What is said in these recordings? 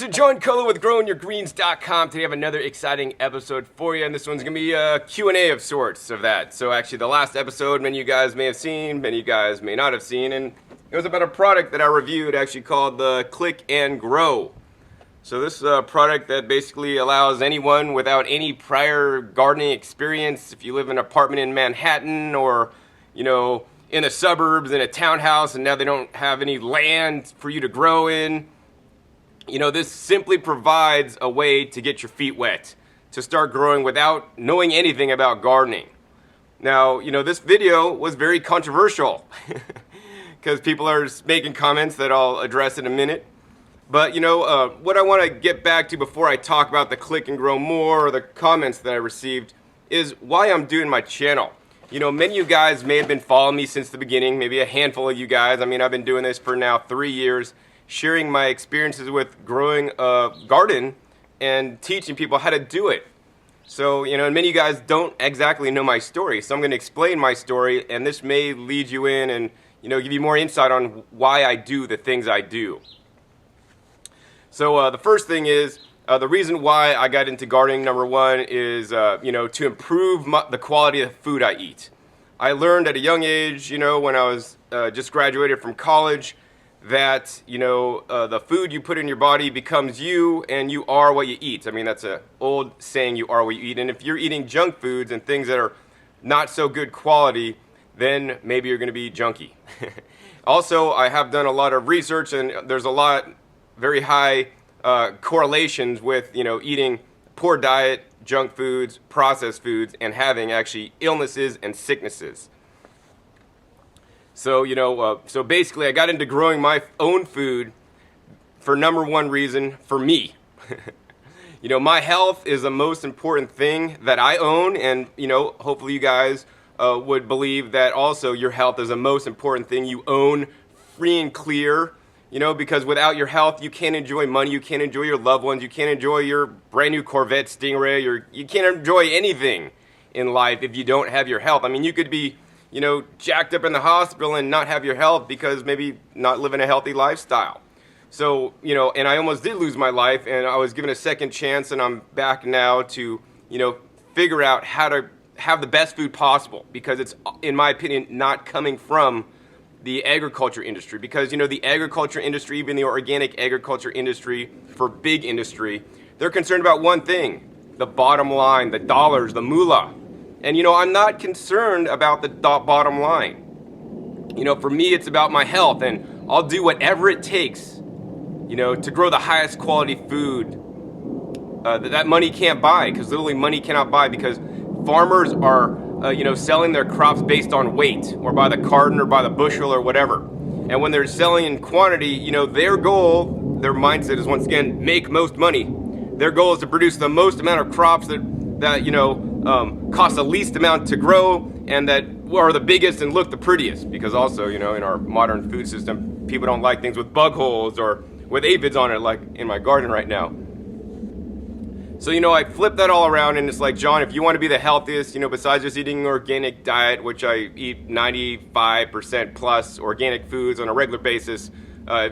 this is John Cullen with GrowingYourGreens.com. Today I have another exciting episode for you, and this one's going to be a Q&A of sorts of that. So actually the last episode, many of you guys may have seen, many of you guys may not have seen, and it was about a product that I reviewed actually called the Click and Grow. So this is a product that basically allows anyone without any prior gardening experience, if you live in an apartment in Manhattan or, you know, in the suburbs in a townhouse and now they don't have any land for you to grow in, you know, this simply provides a way to get your feet wet, to start growing without knowing anything about gardening. Now, you know, this video was very controversial because people are making comments that I'll address in a minute. But, you know, what I want to get back to before I talk about the Click and Grow more or the comments that I received is why I'm doing my channel. You know, many of you guys may have been following me since the beginning, maybe a handful of you guys. I mean, I've been doing this for now 3 years, sharing my experiences with growing a garden and teaching people how to do it. So, you know, and many of you guys don't exactly know my story, so I'm going to explain my story, and this may lead you in and, you know, give you more insight on why I do the things I do. So the first thing is, the reason why I got into gardening, number one, is, you know, to improve the quality of the food I eat. I learned at a young age, you know, when I was just graduated from college, that, you know, the food you put in your body becomes you, and you are what you eat. I mean, that's an old saying, you are what you eat. And if you're eating junk foods and things that are not so good quality, then maybe you're going to be junky. Also, I have done a lot of research, and there's a lot very high correlations with, you know, eating poor diet, junk foods, processed foods, and having actually illnesses and sicknesses. So, you know, so basically I got into growing my own food for number one reason, for me. You know, my health is the most important thing that I own, and, you know, hopefully you guys would believe that also your health is the most important thing you own, free and clear. You know, because without your health, you can't enjoy money, you can't enjoy your loved ones, you can't enjoy your brand new Corvette Stingray, you can't enjoy anything in life if you don't have your health. I mean, you could be, you know, jacked up in the hospital and not have your health because maybe not living a healthy lifestyle. So, you know, and I almost did lose my life, and I was given a second chance, and I'm back now to, you know, figure out how to have the best food possible, because it's, in my opinion, not coming from the agriculture industry. Because, you know, the agriculture industry, even the organic agriculture industry, for big industry, they're concerned about one thing: the bottom line, the dollars, the moolah. And, you know, I'm not concerned about the bottom line. You know, for me, it's about my health, and I'll do whatever it takes, you know, to grow the highest quality food that money can't buy, because literally money cannot buy, because farmers are you know, selling their crops based on weight, or by the carton, or by the bushel, or whatever. And when they're selling in quantity, you know, their goal, their mindset is, once again, make most money. Their goal is to produce the most amount of crops that you know, cost the least amount to grow, and that are the biggest and look the prettiest. Because also, you know, in our modern food system, people don't like things with bug holes or with aphids on it, like in my garden right now. So, you know, I flip that all around, and it's like, John, if you want to be the healthiest, you know, besides just eating an organic diet, which I eat 95% plus organic foods on a regular basis,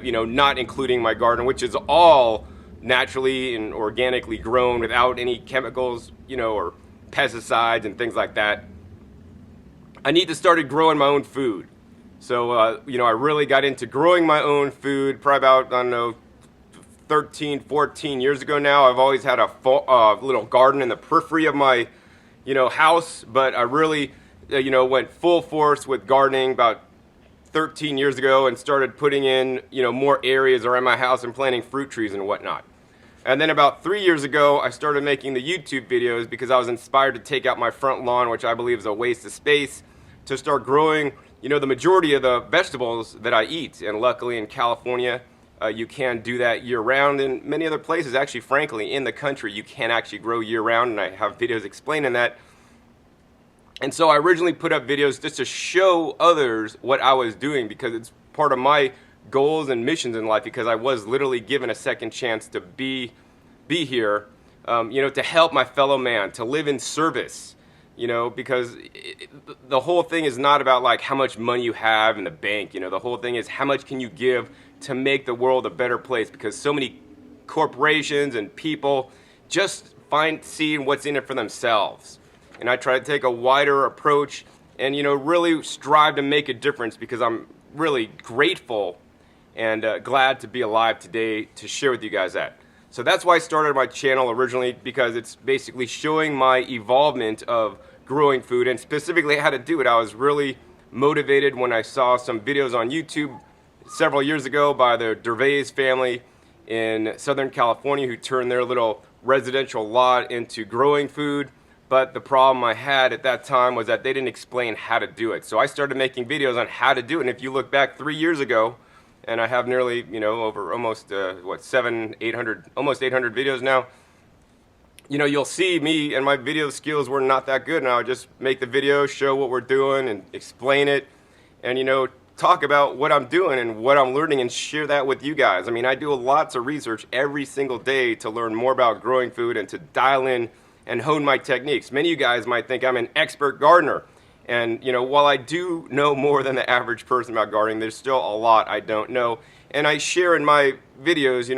you know, not including my garden, which is all naturally and organically grown without any chemicals, you know, or pesticides and things like that, I need to start growing my own food. So, you know, I really got into growing my own food probably about, I don't know, 13, 14 years ago now. I've always had a little garden in the periphery of my, you know, house, but I really, you know, went full force with gardening about 13 years ago and started putting in, you know, more areas around my house and planting fruit trees and whatnot. And then about 3 years ago, I started making the YouTube videos because I was inspired to take out my front lawn, which I believe is a waste of space, to start growing, you know, the majority of the vegetables that I eat. And luckily in California, you can do that year-round. In many other places, actually, frankly, in the country, you can actually grow year-round, and I have videos explaining that. And so I originally put up videos just to show others what I was doing, because it's part of my goals and missions in life, because I was literally given a second chance to be here, you know, to help my fellow man, to live in service, you know, because the whole thing is not about like how much money you have in the bank, you know, the whole thing is how much can you give to make the world a better place, because so many corporations and people just seeing what's in it for themselves. And I try to take a wider approach and, really strive to make a difference, because I'm really grateful and glad to be alive today to share with you guys that. So that's why I started my channel originally, because it's basically showing my evolvement of growing food and specifically how to do it. I was really motivated when I saw some videos on YouTube several years ago by the Gervais family in Southern California, who turned their little residential lot into growing food. But the problem I had at that time was that they didn't explain how to do it. So I started making videos on how to do it. And if you look back 3 years ago, and I have nearly, over almost, 800 videos now, you'll see me and my video skills were not that good. And I would just make the video, show what we're doing and explain it, and, talk about what I'm doing and what I'm learning and share that with you guys. I mean, I do lots of research every single day to learn more about growing food and to dial in and hone my techniques. Many of you guys might think I'm an expert gardener. And, while I do know more than the average person about gardening, there's still a lot I don't know. And I share in my videos,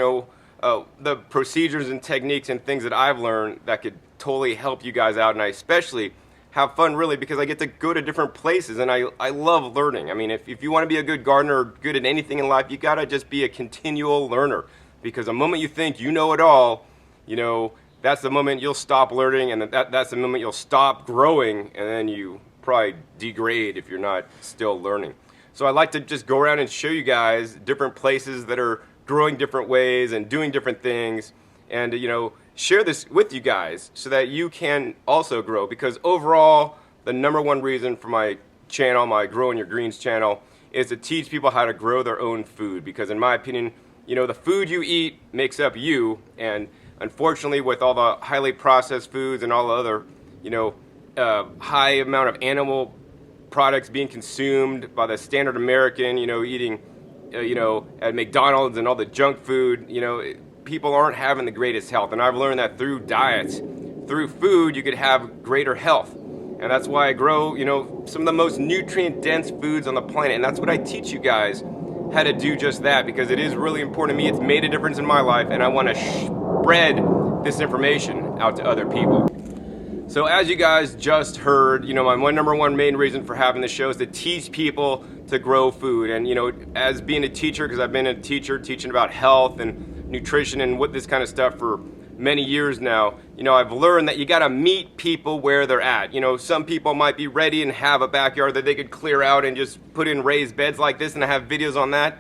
the procedures and techniques and things that I've learned that could totally help you guys out. And I especially have fun, really, because I get to go to different places, and I love learning. I mean, if you want to be a good gardener or good at anything in life, you got to just be a continual learner, because the moment you think you know it all, that's the moment you'll stop learning, and that's the moment you'll stop growing, and then you probably degrade if you're not still learning. So I like to just go around and show you guys different places that are growing different ways and doing different things, and share this with you guys so that you can also grow. Because overall, the number one reason for my channel, my Growing Your Greens channel, is to teach people how to grow their own food. Because in my opinion, the food you eat makes up you, and unfortunately, with all the highly processed foods and all the other, high amount of animal products being consumed by the standard American, eating, at McDonald's and all the junk food, people aren't having the greatest health. And I've learned that through diets, through food, you could have greater health. And that's why I grow, some of the most nutrient-dense foods on the planet. And that's what I teach you guys, how to do just that, because it is really important to me. It's made a difference in my life, and I want to spread this information out to other people. So as you guys just heard, my number one main reason for having this show is to teach people to grow food. And, as being a teacher, because I've been a teacher teaching about health and nutrition and what this kind of stuff for many years now, I've learned that you got to meet people where they're at. Some people might be ready and have a backyard that they could clear out and just put in raised beds like this, and I have videos on that.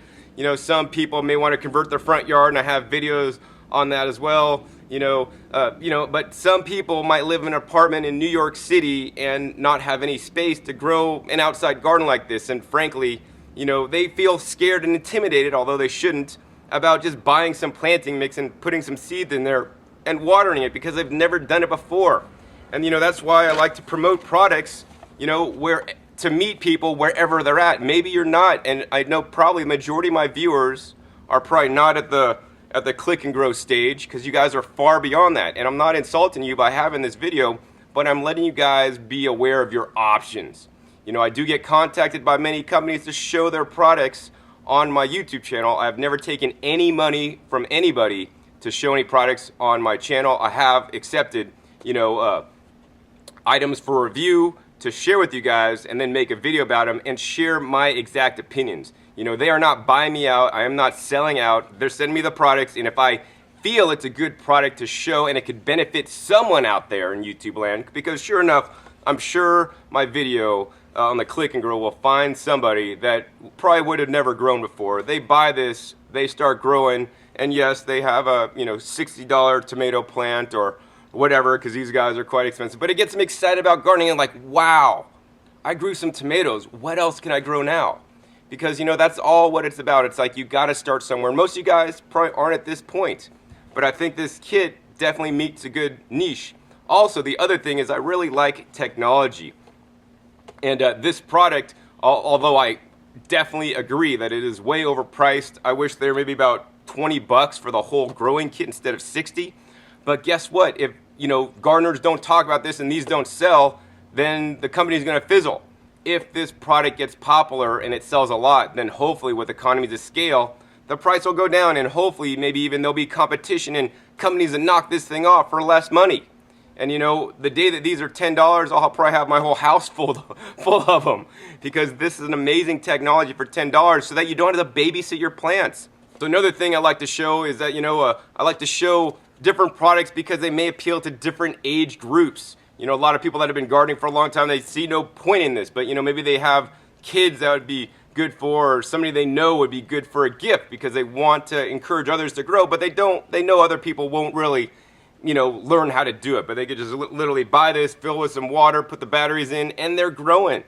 Some people may want to convert their front yard, and I have videos on that as well. But some people might live in an apartment in New York City and not have any space to grow an outside garden like this. And frankly, they feel scared and intimidated, although they shouldn't, about just buying some planting mix and putting some seeds in there and watering it, because they've never done it before. And that's why I like to promote products, where to meet people wherever they're at. Maybe you're not, and I know probably the majority of my viewers are probably not at the click and grow stage, because you guys are far beyond that. And I'm not insulting you by having this video, but I'm letting you guys be aware of your options. I do get contacted by many companies to show their products on my YouTube channel. I've never taken any money from anybody to show any products on my channel. I have accepted, items for review to share with you guys, and then make a video about them and share my exact opinions. They are not buying me out. I am not selling out. They're sending me the products, and if I feel it's a good product to show and it could benefit someone out there in YouTube land, because sure enough, I'm sure my video on the Click and Grow will find somebody that probably would have never grown before. They buy this, they start growing, and yes, they have a $60 tomato plant or whatever, because these guys are quite expensive. But it gets them excited about gardening and like, wow, I grew some tomatoes. What else can I grow now? Because, that's all what it's about. It's like you got to start somewhere. Most of you guys probably aren't at this point. But I think this kit definitely meets a good niche. Also, the other thing is I really like technology. And this product, although I definitely agree that it is way overpriced, I wish there may be about $20 for the whole growing kit instead of 60. But guess what? If, gardeners don't talk about this and these don't sell, then the company's going to fizzle. If this product gets popular and it sells a lot, then hopefully with economies of scale, the price will go down, and hopefully maybe even there'll be competition and companies that knock this thing off for less money. And you know, the day that these are $10, I'll probably have my whole house full of them, because this is an amazing technology for $10 so that you don't have to babysit your plants. So another thing I like to show is that, you know, I like to show different products because they may appeal to different age groups. You know, a lot of people that have been gardening for a long time, they see no point in this, but you know, maybe they have kids that would be good for, or somebody they know would be good for a gift because they want to encourage others to grow, but they know other people won't really, you know, learn how to do it, but they could just literally buy this, fill with some water, put the batteries in, and they're growing.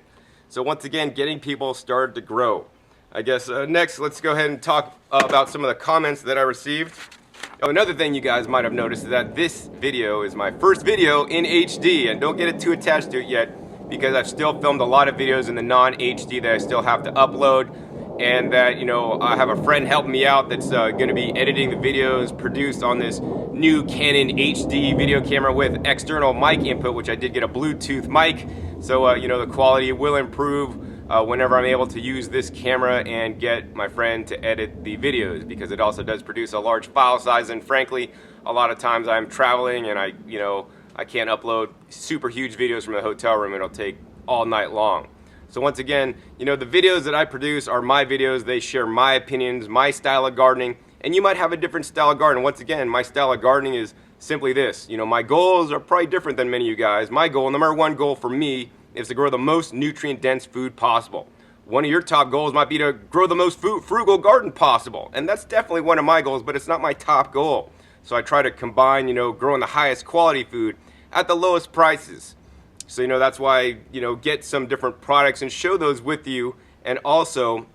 So once again, getting people started to grow. I guess next, let's go ahead and talk about some of the comments that I received. Oh, another thing you guys might have noticed is that this video is my first video in HD, and don't get it too attached to it yet, because I've still filmed a lot of videos in the non-HD that I still have to upload, and that, you know, I have a friend helping me out that's going to be editing the videos produced on this new Canon HD video camera with external mic input, which I did get a Bluetooth mic, so you know, the quality will improve whenever I'm able to use this camera and get my friend to edit the videos, because it also does produce a large file size, and frankly, a lot of times I'm traveling and I can't upload super huge videos from a hotel room. It'll take all night long. So once again, you know, the videos that I produce are my videos. They share my opinions, my style of gardening, and you might have a different style of gardening. Once again, my style of gardening is simply this. You know, my goals are probably different than many of you guys. My goal, number one goal for me, is to grow the most nutrient-dense food possible. One of your top goals might be to grow the most frugal garden possible, and that's definitely one of my goals, but it's not my top goal. So I try to combine, you know, growing the highest quality food at the lowest prices. So, you know, that's why I, you know, get some different products and show those with you, and also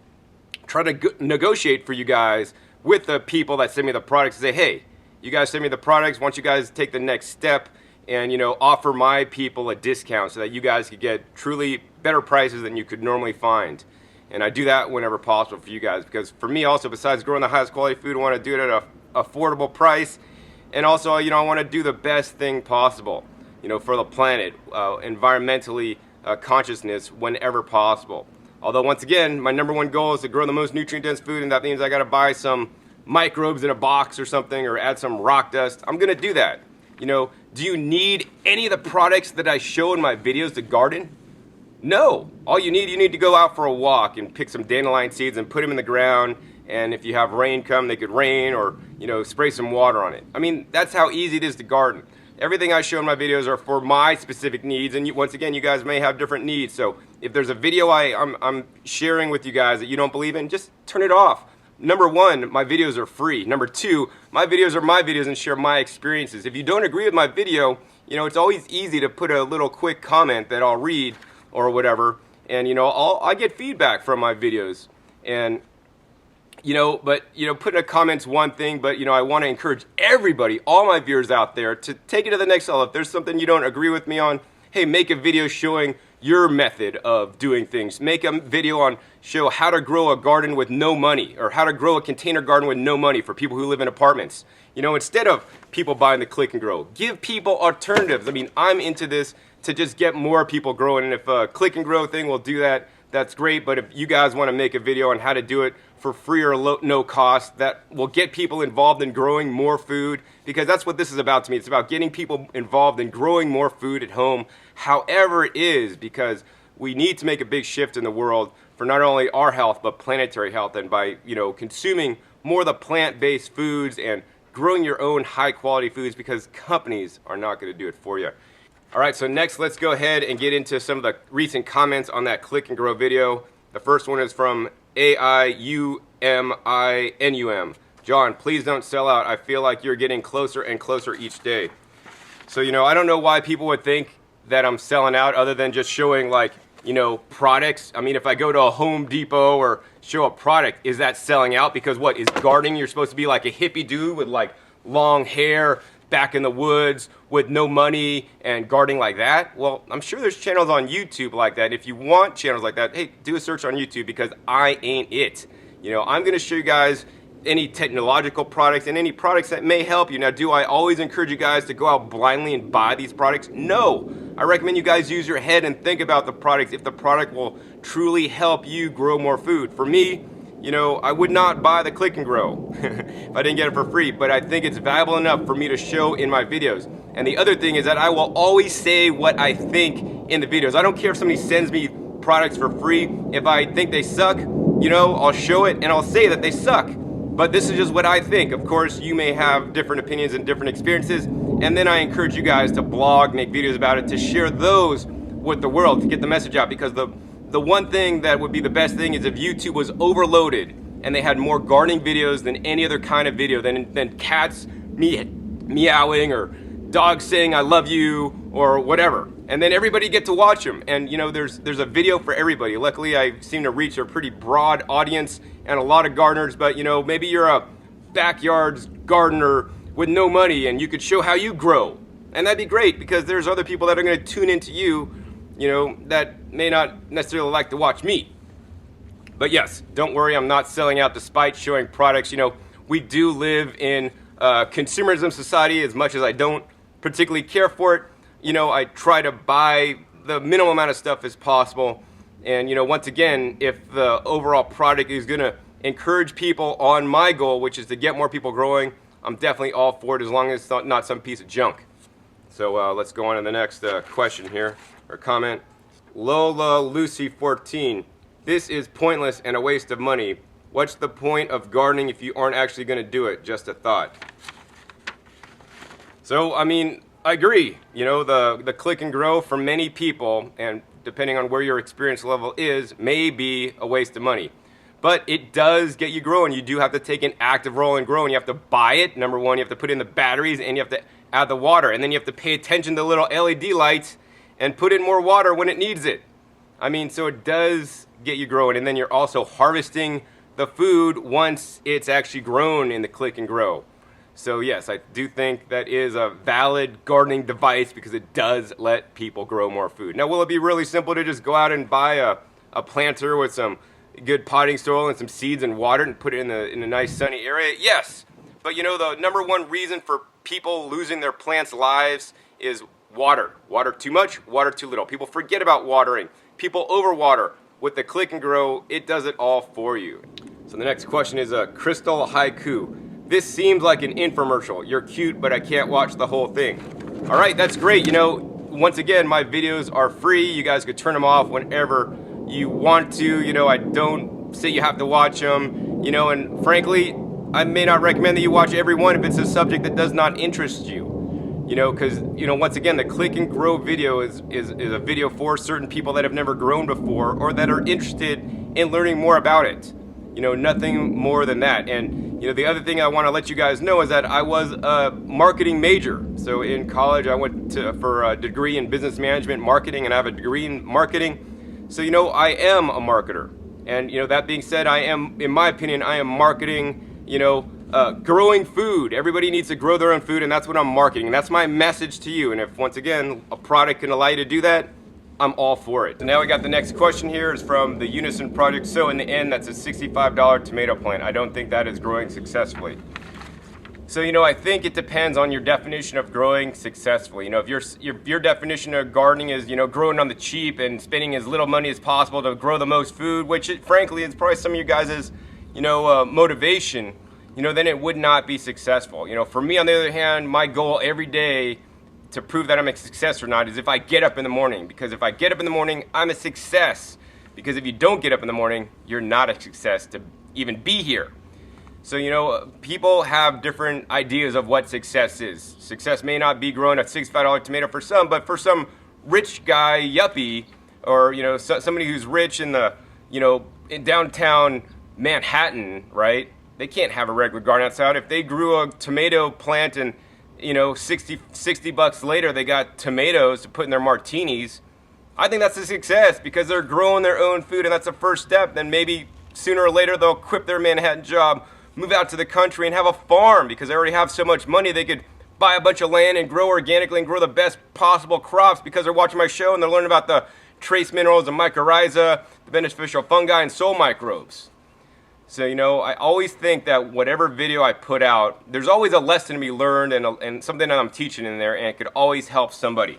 try to negotiate for you guys with the people that send me the products and say, hey, you guys send me the products, why don't you guys take the next step and, you know, offer my people a discount so that you guys could get truly better prices than you could normally find. And I do that whenever possible for you guys, because for me also, besides growing the highest quality food, I want to do it at an affordable price, and also, you know, I want to do the best thing possible, you know, for the planet, environmentally consciousness whenever possible. Although once again, my number one goal is to grow the most nutrient-dense food, and that means I got to buy some microbes in a box or something, or add some rock dust. I'm going to do that. You know, do you need any of the products that I show in my videos to garden? No. All you need to go out for a walk and pick some dandelion seeds and put them in the ground, and if you have rain come, they could rain, or, you know, spray some water on it. I mean, that's how easy it is to garden. Everything I show in my videos are for my specific needs, and once again, you guys may have different needs. So if there's a video I'm sharing with you guys that you don't believe in, just turn it off. Number one, my videos are free. Number two, my videos are my videos and share my experiences. If you don't agree with my video, you know, it's always easy to put a little quick comment that I'll read or whatever, and, you know, I get feedback from my videos. And, you know, but, you know, putting a comment's one thing, but, you know, I want to encourage everybody, all my viewers out there, to take it to the next level. If there's something you don't agree with me on, hey, make a video showing your method of doing things. Make a video on show how to grow a garden with no money, or how to grow a container garden with no money for people who live in apartments. You know, instead of people buying the Click and Grow, give people alternatives. I mean, I'm into this to just get more people growing, and if a Click and Grow thing will do that, that's great. But if you guys want to make a video on how to do it for free or no cost, that will get people involved in growing more food, because that's what this is about to me. It's about getting people involved in growing more food at home, however it is, because we need to make a big shift in the world for not only our health, but planetary health. And by, you know, consuming more of the plant-based foods and growing your own high-quality foods, because companies are not going to do it for you. All right, so next, let's go ahead and get into some of the recent comments on that Click and Grow video. The first one is from AIUMINUM. John, please don't sell out. I feel like you're getting closer and closer each day. So, you know, I don't know why people would think that I'm selling out, other than just showing, like, you know, products. I mean, if I go to a Home Depot or show a product, is that selling out? Because what is gardening? You're supposed to be like a hippie dude with like long hair, back in the woods with no money and gardening like that? Well, I'm sure there's channels on YouTube like that. If you want channels like that, hey, do a search on YouTube, because I ain't it. You know, I'm going to show you guys any technological products and any products that may help you. Now, do I always encourage you guys to go out blindly and buy these products? No. I recommend you guys use your head and think about the products, if the product will truly help you grow more food. For me, you know, I would not buy the Click and Grow if I didn't get it for free, but I think it's valuable enough for me to show in my videos. And the other thing is that I will always say what I think in the videos. I don't care if somebody sends me products for free. If I think they suck, you know, I'll show it and I'll say that they suck. But this is just what I think. Of course, you may have different opinions and different experiences. And then I encourage you guys to blog, make videos about it, to share those with the world, to get the message out. Because the one thing that would be the best thing is if YouTube was overloaded and they had more gardening videos than any other kind of video, than cats meowing or dogs saying I love you or whatever. And then everybody get to watch them. And you know, there's a video for everybody. Luckily, I seem to reach a pretty broad audience and a lot of gardeners, but you know, maybe you're a backyard gardener with no money and you could show how you grow. And that'd be great because there's other people that are gonna tune into you, you know, that may not necessarily like to watch me. But yes, don't worry, I'm not selling out despite showing products. You know, we do live in consumerism society. As much as I don't particularly care for it, you know, I try to buy the minimum amount of stuff as possible. And you know, once again, if the overall product is gonna encourage people on my goal, which is to get more people growing, I'm definitely all for it as long as it's not some piece of junk. So let's go on to the next question here, or comment. Lola Lucy 14. This is pointless and a waste of money. What's the point of gardening if you aren't actually going to do it? Just a thought. So, I mean, I agree. You know, the Click and Grow for many people, and depending on where your experience level is, may be a waste of money. But it does get you growing. You do have to take an active role in growing. You have to buy it. Number one, you have to put in the batteries and you have to add the water. And then you have to pay attention to little LED lights and put in more water when it needs it. I mean, so it does get you growing. And then you're also harvesting the food once it's actually grown in the Click and Grow. So yes, I do think that is a valid gardening device because it does let people grow more food. Now, will it be really simple to just go out and buy a planter with some good potting soil and some seeds and water and put it in a nice sunny area? Yes, but you know, the number one reason for people losing their plants' lives is water. Water too much, water too little. People forget about watering. People overwater. With the Click and Grow, it does it all for you. So the next question is Crystal Haiku. This seems like an infomercial. You're cute, but I can't watch the whole thing. All right, that's great. You know, once again, my videos are free. You guys could turn them off whenever you want to. You know, I don't say you have to watch them. You know, and frankly, I may not recommend that you watch every one if it's a subject that does not interest you. You know, because, you know, once again, the Click and Grow video is a video for certain people that have never grown before or that are interested in learning more about it. You know, nothing more than that. And, you know, the other thing I want to let you guys know is that I was a marketing major. So in college, I went for a degree in business management marketing, and I have a degree in marketing. So, you know, I am a marketer. And, you know, that being said, I am, in my opinion, I am marketing, you know, growing food. Everybody needs to grow their own food, and that's what I'm marketing. And that's my message to you. And if, once again, a product can allow you to do that, I'm all for it. So now we got the next question here is from the Unison Project. So in the end, that's a $65 tomato plant. I don't think that is growing successfully. So, you know, I think it depends on your definition of growing successfully. You know, if your definition of gardening is, you know, growing on the cheap and spending as little money as possible to grow the most food, which frankly is probably some of you guys' you know, motivation, you know, then it would not be successful. You know, for me, on the other hand, my goal every day to prove that I'm a success or not is if I get up in the morning. Because if I get up in the morning, I'm a success. Because if you don't get up in the morning, you're not a success to even be here. So, you know, people have different ideas of what success is. Success may not be growing a $65 tomato for some, but for some rich guy, yuppie, or, you know, somebody who's rich in the, you know, in downtown Manhattan, right? They can't have a regular garden outside. If they grew a tomato plant and, you know, 60 bucks later, they got tomatoes to put in their martinis, I think that's a success because they're growing their own food, and that's the first step. Then maybe sooner or later they'll quit their Manhattan job, move out to the country and have a farm because they already have so much money they could buy a bunch of land and grow organically and grow the best possible crops because they're watching my show and they're learning about the trace minerals, the mycorrhiza, the beneficial fungi, and soil microbes. So, you know, I always think that whatever video I put out, there's always a lesson to be learned and something that I'm teaching in there, and it could always help somebody.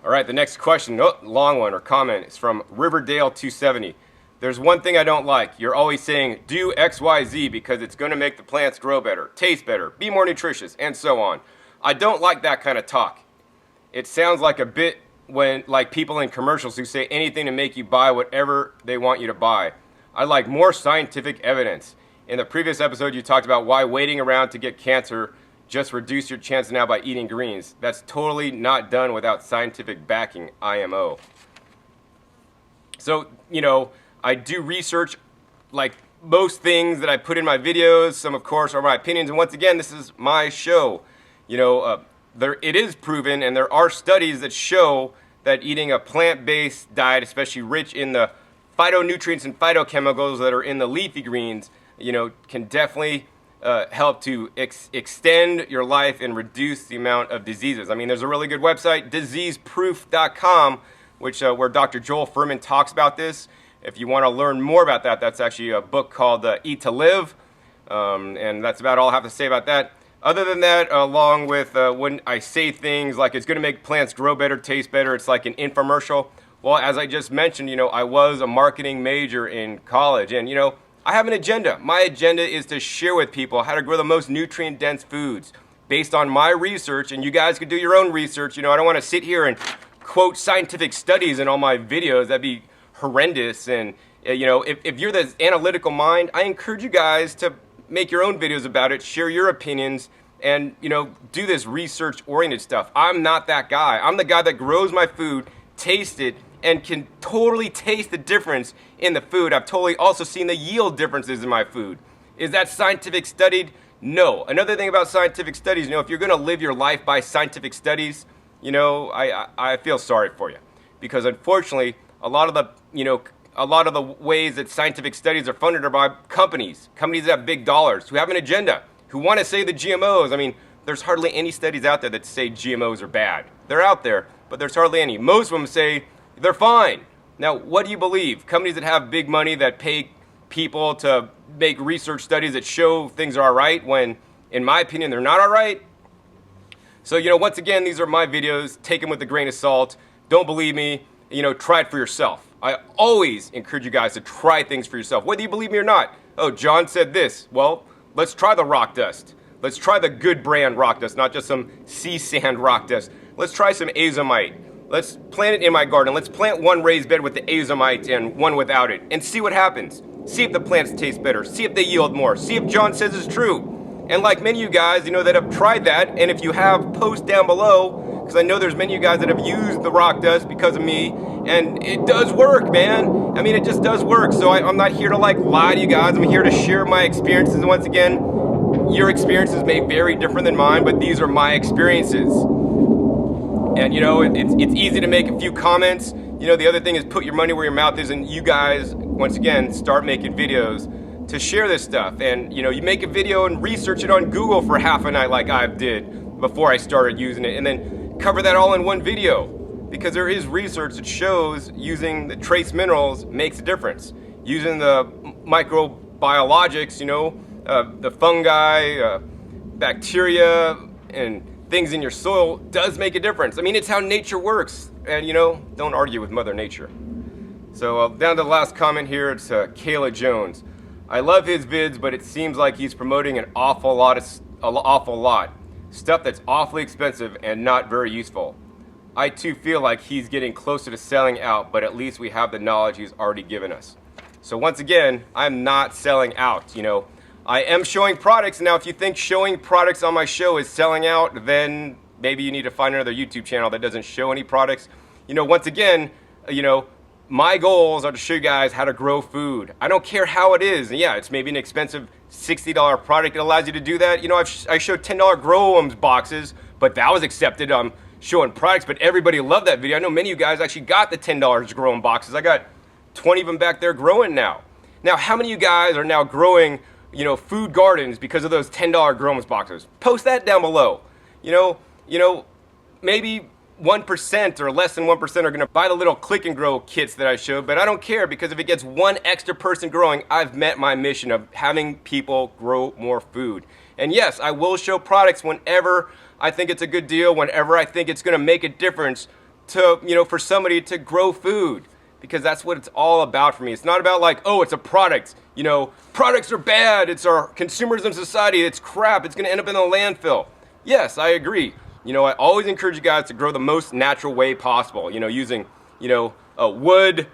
All right, the next question, long one or comment, is from Riverdale 270. There's one thing I don't like. You're always saying, do X, Y, Z because it's going to make the plants grow better, taste better, be more nutritious, and so on. I don't like that kind of talk. It sounds like a bit like people in commercials who say anything to make you buy whatever they want you to buy. I like more scientific evidence. In the previous episode, you talked about why waiting around to get cancer just reduce your chance now by eating greens. That's totally not done without scientific backing, IMO. So, I do research like most things that I put in my videos. Some, of course, are my opinions. And once again, this is my show. It is proven, and there are studies that show that eating a plant-based diet, especially rich in the phytonutrients and phytochemicals that are in the leafy greens, can definitely help to extend your life and reduce the amount of diseases. I mean, there's a really good website, diseaseproof.com, where Dr. Joel Fuhrman talks about this. If you want to learn more about that, that's actually a book called Eat to Live, and that's about all I have to say about that. Other than that, along with when I say things like it's going to make plants grow better, taste better, it's like an infomercial. Well, as I just mentioned, I was a marketing major in college, and, I have an agenda. My agenda is to share with people how to grow the most nutrient-dense foods based on my research, and you guys could do your own research. I don't want to sit here and quote scientific studies in all my videos. That'd be horrendous. And, if you're the analytical mind, I encourage you guys to make your own videos about it, share your opinions, and, do this research-oriented stuff. I'm not that guy. I'm the guy that grows my food, tastes it, and can totally taste the difference in the food. I've totally also seen the yield differences in my food. Is that scientific studied? No. Another thing about scientific studies, if you're going to live your life by scientific studies, I feel sorry for you, because unfortunately, a lot of the ways that scientific studies are funded are by companies that have big dollars, who have an agenda, who want to say the GMOs. I mean, there's hardly any studies out there that say GMOs are bad. They're out there, but there's hardly any. Most of them say they're fine. Now, what do you believe? Companies that have big money that pay people to make research studies that show things are all right when, in my opinion, they're not all right? So, once again, these are my videos. Take them with a grain of salt. Don't believe me. Try it for yourself. I always encourage you guys to try things for yourself, whether you believe me or not. Oh, John said this. Well, let's try the rock dust. Let's try the good brand rock dust, not just some sea sand rock dust. Let's try some azomite. Let's plant it in my garden. Let's plant one raised bed with the azomite and one without it, and see what happens. See if the plants taste better. See if they yield more. See if John says it's true. And like many of you guys, that have tried that, and if you have, post down below, because I know there's many of you guys that have used the rock dust because of me, and it does work, man. I mean, it just does work. So I'm not here to lie to you guys. I'm here to share my experiences. And once again, your experiences may vary different than mine, but these are my experiences. And, it's easy to make a few comments. The other thing is put your money where your mouth is, and you guys, once again, start making videos to share this stuff. And, you make a video and research it on Google for half a night like I did before I started using it, and then cover that all in one video. Because there is research that shows using the trace minerals makes a difference. Using the microbiologics, the fungi, bacteria, and things in your soil does make a difference. I mean, it's how nature works. And, don't argue with Mother Nature. So down to the last comment here, it's Kayla Jones. I love his vids, but it seems like he's promoting an awful lot. Stuff that's awfully expensive and not very useful. I too feel like he's getting closer to selling out, but at least we have the knowledge he's already given us. So once again, I'm not selling out, I am showing products. Now, if you think showing products on my show is selling out, then maybe you need to find another YouTube channel that doesn't show any products. Once again, my goals are to show you guys how to grow food. I don't care how it is. And yeah, it's maybe an expensive $60 product. It allows you to do that. I showed $10 Grow-Ums boxes, but that was accepted. I'm showing products, but everybody loved that video. I know many of you guys actually got the $10 Grow-Em boxes. I got 20 of them back there growing now. Now, how many of you guys are now growing food gardens because of those $10 Grow-Ums boxes? Post that down below. Maybe 1% or less than 1% are going to buy the little click and grow kits that I showed, but I don't care, because if it gets one extra person growing, I've met my mission of having people grow more food. And yes, I will show products whenever I think it's a good deal, whenever I think it's going to make a difference to, for somebody to grow food. because that's what it's all about for me. It's not about like, oh, it's a product. You know, products are bad. It's our consumerism society. It's crap. It's going to end up in the landfill. Yes, I agree. You know, I always encourage you guys to grow the most natural way possible. You know, using, you know, wood,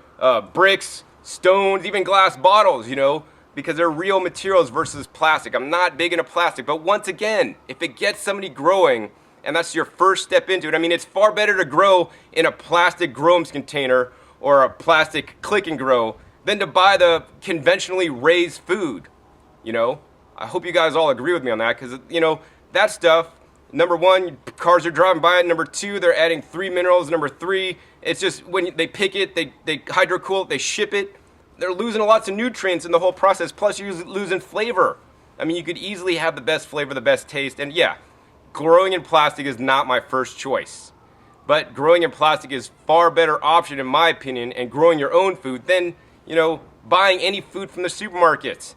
bricks, stones, even glass bottles, you know, because they're real materials versus plastic. I'm not big into plastic, but once again, if it gets somebody growing and that's your first step into it, I mean, it's far better to grow in a plastic Groms container or a plastic click and grow than to buy the conventionally raised food, you know. I hope you guys all agree with me on that, because, you know, that stuff, number one, cars are driving by it. Number two, they're adding 3 minerals. Number three, it's just when they pick it, they hydrocool it, they ship it. They're losing lots of nutrients in the whole process, plus you're losing flavor. I mean, you could easily have the best flavor, the best taste, and yeah, growing in plastic is not my first choice. But growing in plastic is far better option, in my opinion, and growing your own food than, you know, buying any food from the supermarkets.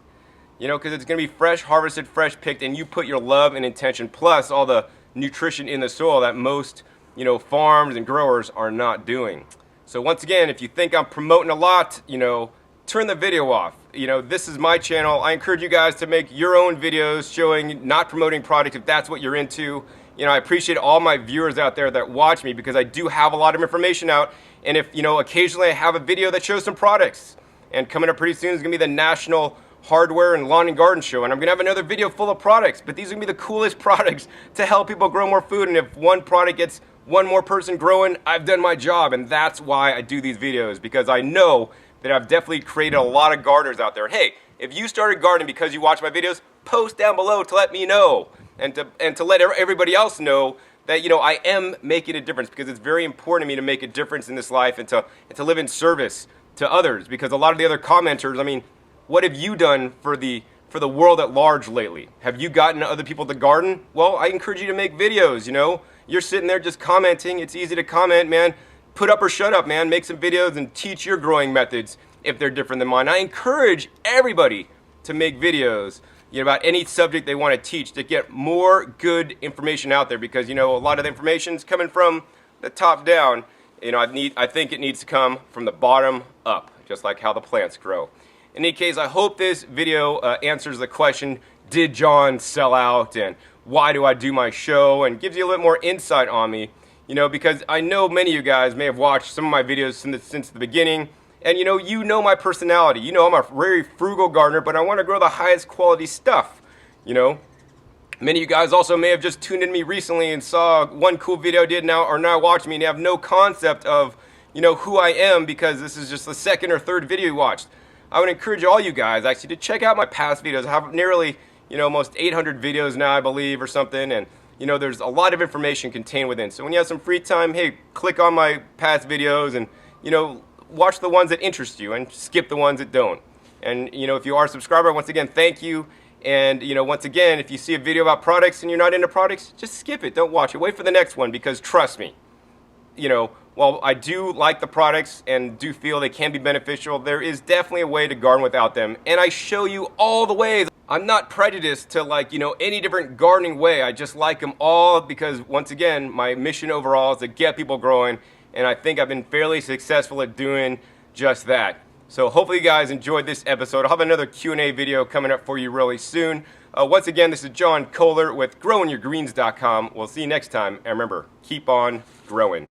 You know, because it's going to be fresh harvested, fresh picked, and you put your love and intention, plus all the nutrition in the soil that most, you know, farms and growers are not doing. So once again, if you think I'm promoting a lot, you know, turn the video off. You know, this is my channel. I encourage you guys to make your own videos showing, not promoting products if that's what you're into. You know, I appreciate all my viewers out there that watch me, because I do have a lot of information out. And if, you know, occasionally I have a video that shows some products. And coming up pretty soon is going to be the National Hardware and Lawn and Garden Show. And I'm going to have another video full of products. But these are going to be the coolest products to help people grow more food. And if one product gets one more person growing, I've done my job. And that's why I do these videos, because I know that I've definitely created a lot of gardeners out there. And hey, if you started gardening because you watch my videos, post down below to let me know. And to let everybody else know that, you know, I am making a difference, because it's very important to me to make a difference in this life, and to live in service to others. Because a lot of the other commenters, I mean, what have you done for the world at large lately? Have you gotten other people to garden? Well, I encourage you to make videos, you know. You're sitting there just commenting. It's easy to comment, man. Put up or shut up, man. Make some videos and teach your growing methods if they're different than mine. I encourage everybody to make videos, you know, about any subject they want to teach, to get more good information out there, because, you know, a lot of the information is coming from the top down. You know, I think it needs to come from the bottom up, just like how the plants grow. In any case, I hope this video answers the question, did John sell out, and why do I do my show, and gives you a little more insight on me, you know, because I know many of you guys may have watched some of my videos since the beginning. And you know my personality. You know I'm a very frugal gardener, but I want to grow the highest quality stuff. You know, many of you guys also may have just tuned in me recently and saw one cool video I did now, or now watching me, and you have no concept of, you know, who I am, because this is just the second or third video you watched. I would encourage all you guys actually to check out my past videos. I have nearly, you know, almost 800 videos now, I believe, or something, and you know, there's a lot of information contained within. So when you have some free time, hey, click on my past videos and, you know, watch the ones that interest you and skip the ones that don't. And, you know, if you are a subscriber, once again, thank you. And, you know, once again, if you see a video about products and you're not into products, just skip it. Don't watch it. Wait for the next one, because trust me, you know, while I do like the products and do feel they can be beneficial, there is definitely a way to garden without them. And I show you all the ways. I'm not prejudiced to, like, you know, any different gardening way. I just like them all, because, once again, my mission overall is to get people growing. And I think I've been fairly successful at doing just that. So hopefully you guys enjoyed this episode. I'll have another Q&A video coming up for you really soon. Once again, this is John Kohler with GrowingYourGreens.com. We'll see you next time. And remember, keep on growing.